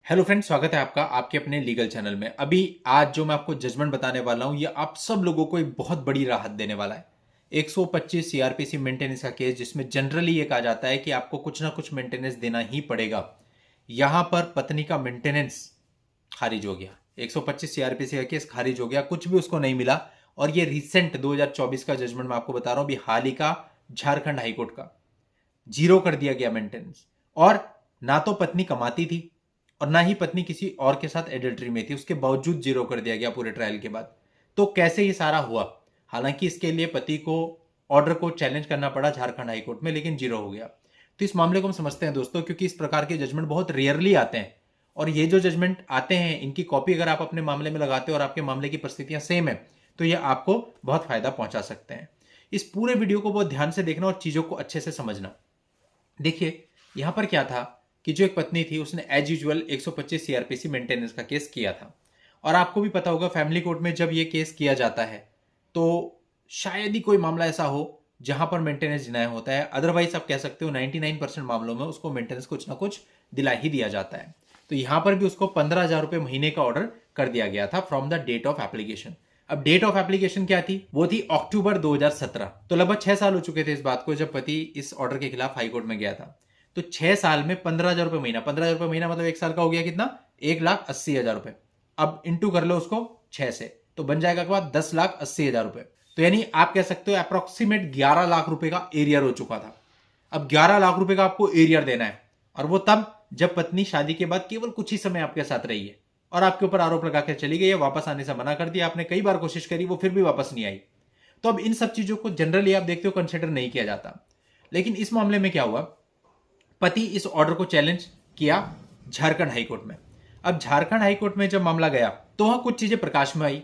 Hello friends, स्वागत है आपका आपके अपने लीगल चैनल में। अभी आज जो मैं आपको जजमेंट बताने वाला हूं, ये आप सब लोगों को एक बहुत बड़ी राहत देने वाला है। 125 सीआरपीसी मेंटेनेंस का केस, जिसमें जनरली ये कहा जाता है कि आपको कुछ ना कुछ मेंटेनेंस देना ही पड़ेगा। यहां पर पत्नी का मेंटेनेंस खारिज हो गया। 125 सीआरपीसी का केस खारिज हो गया, कुछ भी उसको नहीं मिला। और ये रिसेंट 2024 का जजमेंट मैं आपको बता रहा हूं, अभी हाल ही का झारखंड हाईकोर्ट का। जीरो कर दिया गया मेंटेनेंस। और ना तो पत्नी कमाती थी और ना ही पत्नी किसी और के साथ एडल्ट्री में थी, उसके बावजूद जीरो कर दिया गया पूरे ट्रायल के बाद। तो कैसे ये सारा हुआ? हालांकि इसके लिए पति को ऑर्डर को चैलेंज करना पड़ा झारखंड हाईकोर्ट में, लेकिन जीरो हो गया। तो इस मामले को हम समझते हैं दोस्तों, क्योंकि इस प्रकार के जजमेंट बहुत रेयरली आते हैं। और ये जो जजमेंट आते हैं, इनकी कॉपी अगर आप अपने मामले में लगाते हो और आपके मामले की परिस्थितियां सेम है, तो ये आपको बहुत फायदा पहुंचा सकते हैं। इस पूरे वीडियो को बहुत ध्यान से देखना और चीजों को अच्छे से समझना। देखिए, यहां पर क्या था कि जो एक पत्नी थी, उसने एज यूजुअल 125 सीआरपीसी मेंटेनेंस का केस किया था। और आपको भी पता होगा, फैमिली कोर्ट में जब ये केस किया जाता है तो शायद ही कोई मामला ऐसा हो जहां पर मेंटेनेंस डिनाई होता है। अदरवाइज आप कह सकते हो 99% मामलों में उसको मेंटेनेंस कुछ ना कुछ दिला ही दिया जाता है। तो यहां पर भी उसको 15,000 रुपए महीने का ऑर्डर कर दिया गया था from the date of application. अब डेट ऑफ एप्लीकेशन क्या थी? वो थी अक्टूबर 2017। तो लगभग 6 साल हो चुके थे इस बात को, जब पति इस ऑर्डर के खिलाफ हाईकोर्ट में गया था। तो 6 साल में 15,000 रुपए महीना, 15,000 रुपए महीना मतलब एक साल का हो गया कितना? 1,80,000 रुपए। अब इंटू कर लो उसको 6 से, तो बन जाएगा के बाद 10,80,000 रुपए। तो यानी आप कह सकते हो अप्रोक्सीमेट 11 लाख रुपए का एरियर हो चुका था। अब 11 लाख रुपए का आपको एरियर देना है, और वो तब जब पत्नी शादी के बाद केवल कुछ ही समय आपके साथ रही है और आपके ऊपर आरोप लगाकर चली गई है, वापस आने से मना कर दिया। आपने कई बार कोशिश करी, वो फिर भी वापस नहीं आई। तो अब इन सब चीजों को जनरली आप देखते हो कंसिडर नहीं किया जाता। लेकिन इस मामले में क्या हुआ? पति इस ऑर्डर को चैलेंज किया झारखंड हाईकोर्ट में। अब झारखंड हाईकोर्ट में जब मामला गया तो वहां कुछ चीजें प्रकाश में आई।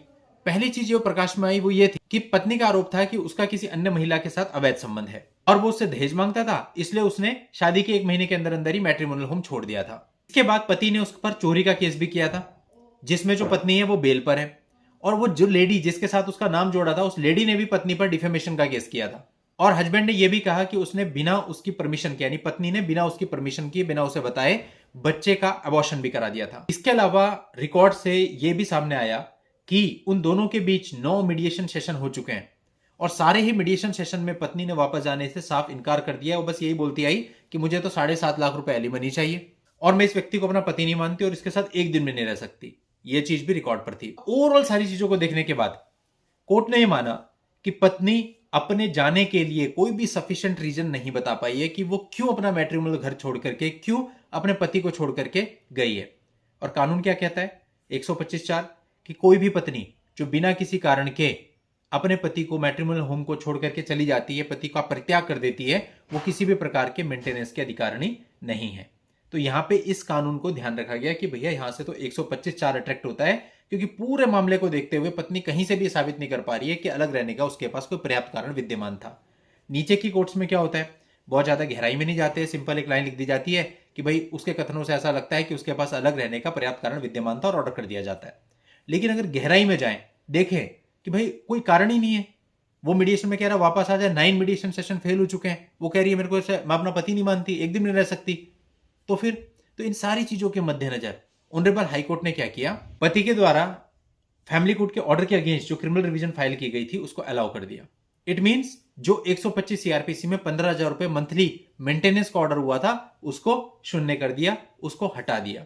पहली चीज जो प्रकाश में आई वो ये थी कि पत्नी का आरोप था कि उसका किसी अन्य महिला के साथ अवैध संबंध है और वो उससे दहेज मांगता था, इसलिए उसने शादी के 1 महीने के अंदर अंदर ही मैट्रिमोनियल होम छोड़ दिया था। इसके बाद पति ने उस पर चोरी का केस भी किया था, जिसमें जो पत्नी है वो बेल पर है। और वो जो लेडी जिसके साथ उसका नाम जोड़ा था, उस लेडी ने भी पत्नी पर डिफेमेशन का केस किया था। और हस्बैंड ने यह भी कहा कि उसने बिना उसकी परमिशन के, यानी पत्नी ने बिना उसकी परमिशन किए, बिना उसे बताए बच्चे का अबॉर्शन भी करा दिया था। इसके अलावा रिकॉर्ड से यह भी सामने आया कि उन दोनों के बीच 9 मीडिएशन सेशन हो चुके हैं और सारे ही मीडिएशन सेशन में पत्नी ने वापस जाने से साफ इनकार कर दिया। वो बस यही बोलती आई कि मुझे तो 7.5 लाख रुपए एलिमनी चाहिए और मैं इस व्यक्ति को अपना पति नहीं मानती और इसके साथ एक दिन में नहीं रह सकती। यह चीज भी रिकॉर्ड पर थी। ओवरऑल सारी चीजों को देखने के बाद कोर्ट ने यह माना कि पत्नी अपने जाने के लिए कोई भी सफिशिएंट रीजन नहीं बता पाई है कि वो क्यों अपना मैट्रिमोनियल घर छोड़ करके, क्यों अपने पति को छोड़ करके गई है। और कानून क्या कहता है? 125(4) कि कोई भी पत्नी जो बिना किसी कारण के अपने पति को मैट्रिमोनियल होम को छोड़ करके चली जाती है, पति का परित्याग कर देती है, वो किसी भी प्रकार के मेंटेनेंस के अधिकारिणी नहीं है। तो यहां पे इस कानून को ध्यान रखा गया कि भैया यहां से तो 125(4) अट्रैक्ट होता है, क्योंकि पूरे मामले को देखते हुए पत्नी कहीं से भी साबित नहीं कर पा रही है कि अलग रहने का उसके पास कोई पर्याप्त कारण विद्यमान था। नीचे की कोर्ट्स में क्या होता है, बहुत ज्यादा गहराई में नहीं जाते, सिंपल एक लाइन लिख दी जाती है कि भाई उसके कथनों से ऐसा लगता है कि उसके पास अलग रहने का पर्याप्त कारण विद्यमान था और ऑर्डर कर दिया जाता है। लेकिन अगर गहराई में जाए, देखें कि भाई कोई कारण ही नहीं है, वो मीडिएशन में कह रहा वापस आ जाए, 9 मीडिएशन सेशन फेल हो चुके हैं, वो कह रही है मेरे को मैं अपना पति नहीं मानती, एक दिन नहीं रह सकती, तो फिर तो इन सारी चीजों के मद्देनजर ऑनरेबल हाईकोर्ट ने क्या किया? पति के द्वारा फैमिली कोर्ट के ऑर्डर के अगेंस्ट जो क्रिमिनल रिवीजन फाइल की गई थी उसको अलाउ कर दिया। इट मींस जो 125 सीआरपीसी में 15,000 रुपए मंथली मेंटेनेंस का ऑर्डर हुआ था, उसको शून्य कर दिया, उसको हटा दिया।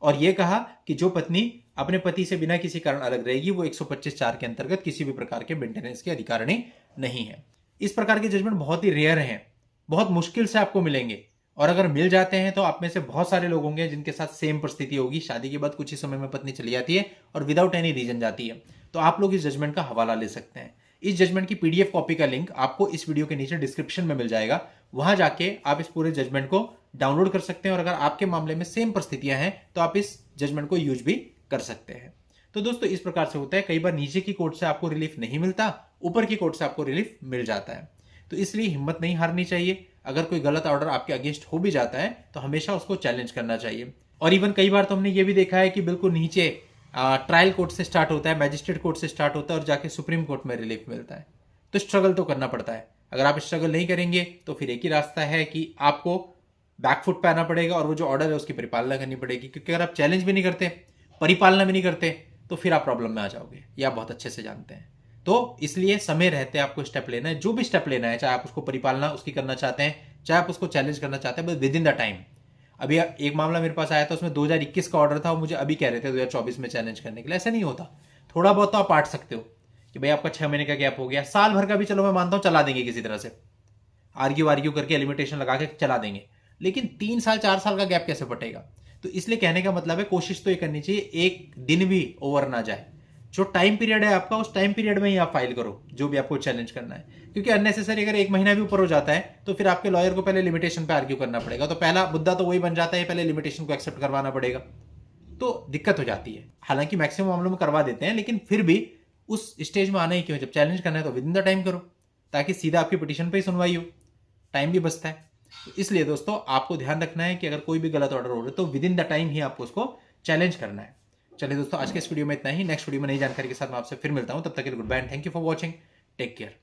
और यह कहा कि जो पत्नी अपने पति से बिना किसी कारण अलग रहेगी, वो 125(4) के अंतर्गत किसी भी प्रकार के मेंटेनेंस के अधिकारिणी नहीं है। इस प्रकार के जजमेंट बहुत ही रेयर हैं, बहुत मुश्किल से आपको मिलेंगे। और अगर मिल जाते हैं तो आप में से बहुत सारे लोग होंगे जिनके साथ सेम परिस्थिति होगी, शादी के बाद कुछ ही समय में पत्नी चली जाती है और विदाउट एनी रीजन जाती है। तो आप लोग इस जजमेंट का हवाला ले सकते हैं। इस जजमेंट की पीडीएफ कॉपी का लिंक आपको इस वीडियो के नीचे डिस्क्रिप्शन में मिल जाएगा, वहां जाके आप इस पूरे जजमेंट को डाउनलोड कर सकते हैं और अगर आपके मामले में सेम परिस्थितियां हैं तो आप इस जजमेंट को यूज भी कर सकते हैं। तो दोस्तों, इस प्रकार से होता है, कई बार नीचे की कोर्ट से आपको रिलीफ नहीं मिलता, ऊपर की कोर्ट से आपको रिलीफ मिल जाता है। तो इसलिए हिम्मत नहीं हारनी चाहिए। अगर कोई गलत ऑर्डर आपके अगेंस्ट हो भी जाता है तो हमेशा उसको चैलेंज करना चाहिए। और इवन कई बार तो हमने ये भी देखा है कि बिल्कुल नीचे ट्रायल कोर्ट से स्टार्ट होता है, मैजिस्ट्रेट कोर्ट से स्टार्ट होता है और जाके सुप्रीम कोर्ट में रिलीफ मिलता है। तो स्ट्रगल तो करना पड़ता है। अगर आप स्ट्रगल नहीं करेंगे तो फिर एक ही रास्ता है कि आपको बैकफुट पे आना पड़ेगा और वो जो ऑर्डर है उसकी परिपालना करनी पड़ेगी, क्योंकि अगर आप चैलेंज भी नहीं करते, परिपालना भी नहीं करते, तो फिर आप प्रॉब्लम में आ जाओगे, ये आप बहुत अच्छे से जानते हैं। तो इसलिए समय रहते आपको स्टेप लेना है, जो भी स्टेप लेना है, चाहे आप उसको परिपालना उसकी करना चाहते हैं, चाहे आप उसको चैलेंज करना चाहते हैं, but with in the time. अभी एक मामला मेरे पास आया था, उसमें 2021 का ऑर्डर था, वो मुझे अभी कह रहे थे 2024 में चैलेंज करने के लिए। ऐसा नहीं होता, थोड़ा बहुत तो आप बांट सकते हो कि भाई आपका 6 महीने का गैप हो गया, साल भर का भी चलो मैं मानता हूं चला देंगे किसी तरह से, आर्ग्यू करके लिमिटेशन लगा के चला देंगे, लेकिन 3 साल 4 साल का गैप कैसे पटेगा? तो इसलिए कहने का मतलब है कोशिश तो ये करनी चाहिए एक दिन भी ओवर ना जाए। जो टाइम पीरियड है आपका, उस टाइम पीरियड में ही आप फाइल करो जो भी आपको चैलेंज करना है, क्योंकि अननेसेसरी अगर 1 महीना भी ऊपर हो जाता है तो फिर आपके लॉयर को पहले लिमिटेशन पे आर्ग्यू करना पड़ेगा, तो पहला मुद्दा तो वही बन जाता है, पहले लिमिटेशन को एक्सेप्ट करवाना पड़ेगा, तो दिक्कत हो जाती है। हालांकि मैक्सिमम मामलों में करवा देते हैं, लेकिन फिर भी उस स्टेज में आना ही क्यों, जब चैलेंज करना है तो विद इन द टाइम करो, ताकि सीधा आपकी पिटीशन पे ही सुनवाई हो, टाइम भी बचता है। तो इसलिए दोस्तों आपको ध्यान रखना है कि अगर कोई भी गलत ऑर्डर हो रहा है तो विद इन द टाइम ही आपको उसको चैलेंज करना है। चलिए दोस्तों, आज के इस वीडियो में इतना ही। नेक्स्ट वीडियो में नई जानकारी के साथ मैं आपसे फिर मिलता हूं, तब तक के लिए good bye and thank you for watching. Take care.